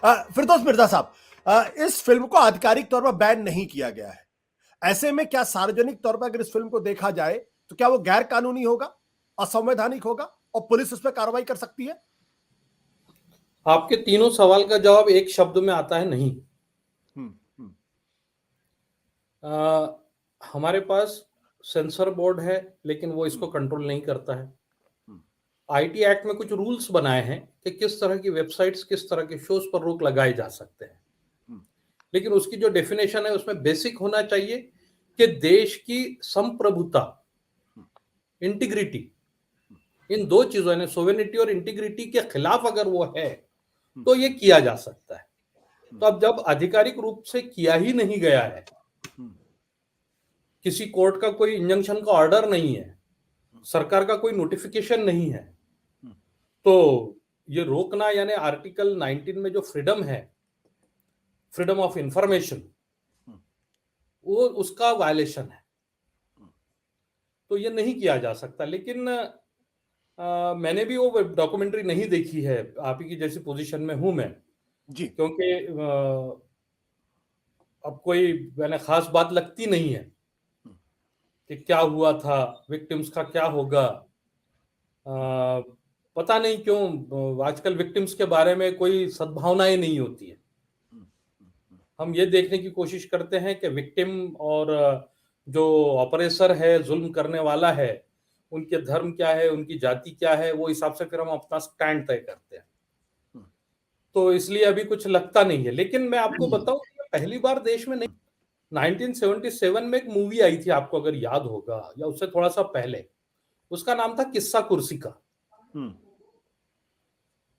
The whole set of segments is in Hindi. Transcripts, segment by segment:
फिरदौस मिर्जा साहब, इस फिल्म को आधिकारिक तौर पर बैन नहीं किया गया है। ऐसे में क्या सार्वजनिक तौर पर अगर इस फिल्म को देखा जाए तो क्या वो गैर कानूनी होगा, असंवैधानिक होगा और पुलिस उस पर कार्रवाई कर सकती है? आपके तीनों सवाल का जवाब एक शब्द में आता है, नहीं। हम्म, हम्म, हमारे पास सेंसर बोर्ड है, लेकिन वो इसको कंट्रोल नहीं करता है। आईटी एक्ट में कुछ रूल्स बनाए हैं कि किस तरह की वेबसाइट्स, किस तरह के शोज पर रोक लगाए जा सकते हैं, लेकिन उसकी जो डेफिनेशन है उसमें बेसिक होना चाहिए कि देश की संप्रभुता, इंटीग्रिटी, इन दो चीजों यानी सोवेनिटी और इंटीग्रिटी के खिलाफ अगर वो है तो ये किया जा सकता है। तो अब जब आधिकारिक रूप से किया ही नहीं गया है, किसी कोर्ट का कोई इंजंक्शन का ऑर्डर नहीं है, सरकार का कोई नोटिफिकेशन नहीं है, तो ये रोकना यानी आर्टिकल 19 में जो फ्रीडम है, फ्रीडम ऑफ इंफॉर्मेशन, वो उसका वायलेशन है। तो ये नहीं किया जा सकता। लेकिन मैंने भी वो डॉक्यूमेंट्री नहीं देखी है, आप ही की जैसी पोजीशन में हूं मैं जी, क्योंकि अब कोई मैंने खास बात लगती नहीं है कि क्या हुआ था, विक्टिम्स का क्या होगा। पता नहीं क्यों आजकल विक्टिम्स के बारे में कोई सद्भावनाएं नहीं होती है। हम ये देखने की कोशिश करते हैं कि विक्टिम और जो ऑपरेसर है, जुल्म करने वाला है, उनके धर्म क्या है, उनकी जाति क्या है, वो हिसाब से फिर हम अपना स्टैंड तय करते हैं। तो इसलिए अभी कुछ लगता नहीं है। लेकिन मैं आपको बताऊं, पहली बार देश में नहीं, 1977 में एक मूवी आई थी, आपको अगर याद होगा, या उससे थोड़ा सा पहले, उसका नाम था किस्सा कुर्सी का।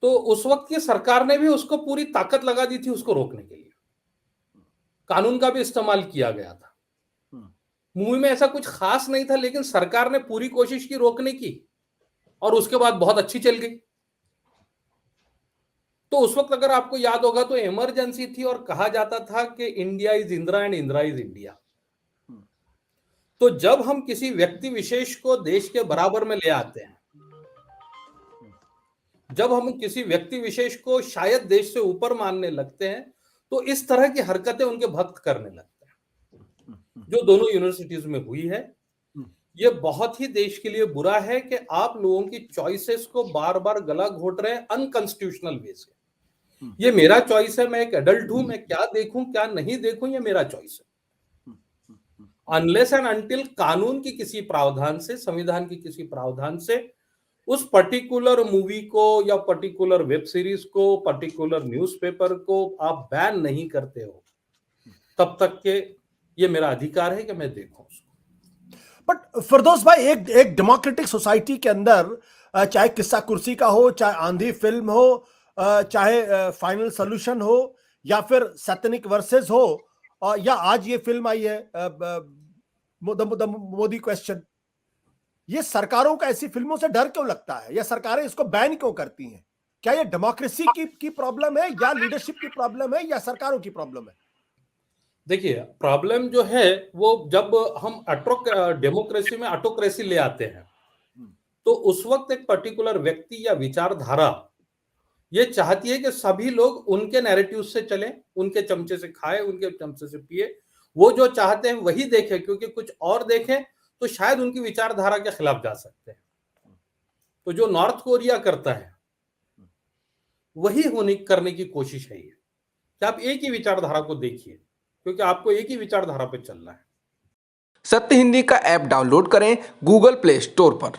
तो उस वक्त की सरकार ने भी उसको पूरी ताकत लगा दी थी उसको रोकने के लिए, कानून का भी इस्तेमाल किया गया था। मूवी में ऐसा कुछ खास नहीं था, लेकिन सरकार ने पूरी कोशिश की रोकने की और उसके बाद बहुत अच्छी चल गई। तो उस वक्त अगर आपको याद होगा तो इमरजेंसी थी और कहा जाता था कि India is Indira and Indira is India. तो जब हम किसी व्यक्ति विशेष को देश के बराबर में ले आते हैं, जब हम किसी व्यक्ति विशेष को शायद देश से ऊपर मानने लगते हैं, तो इस तरह की हरकतें उनके भक्त करने लगते हैं, जो दोनों यूनिवर्सिटीज में हुई है। ये बहुत ही देश के लिए बुरा है कि आप लोगों की चॉइसेस को बार बार गला घोट रहे हैं अनकॉन्स्टिट्यूशनल वे से। ये मेरा चॉइस है, मैं एक एडल्ट हूं, मैं क्या देखूं क्या नहीं देखूं ये मेरा चॉइस है। अनलेस एंड अनटिल कानून की किसी प्रावधान से, संविधान की किसी प्रावधान से उस पर्टिकुलर मूवी को या पर्टिकुलर वेब सीरीज को, पर्टिकुलर न्यूज़पेपर को आप बैन नहीं करते हो, तब तक के ये मेरा अधिकार है कि मैं देखूं उसको। बट फिरदौस भाई, एक डेमोक्रेटिक सोसाइटी के अंदर चाहे किस्सा कुर्सी का हो, चाहे आंधी फिल्म हो, चाहे फाइनल सॉल्यूशन हो, या फिर सैतनिक वर्सेस हो, या आज ये फिल्म आई है मोदी क्वेश्चन, ये सरकारों का ऐसी फिल्मों से डर क्यों लगता है, या सरकारें इसको बैन क्यों करती हैं? क्या ये डेमोक्रेसी की प्रॉब्लम है, या लीडरशिप की प्रॉब्लम है, या सरकारों की प्रॉब्लम है? देखिए, प्रॉब्लम जो है वो जब हम डेमोक्रेसी में ऑटोक्रेसी ले आते हैं, तो उस वक्त एक पर्टिकुलर व्यक्ति या विचारधारा ये चाहती है कि सभी लोग उनके नैरेटिव से चलें, उनके चमचे से खाएं, उनके चमचे से पिए, वो जो चाहते हैं वही देखें, क्योंकि कुछ और देखें तो शायद उनकी विचारधारा के खिलाफ जा सकते हैं। तो जो नॉर्थ कोरिया करता है वही होने करने की कोशिश है ये, कि आप एक ही विचारधारा को देखिए, क्योंकि आपको एक ही विचारधारा पे चलना है। सत्य हिंदी का ऐप डाउनलोड करें गूगल प्ले स्टोर पर।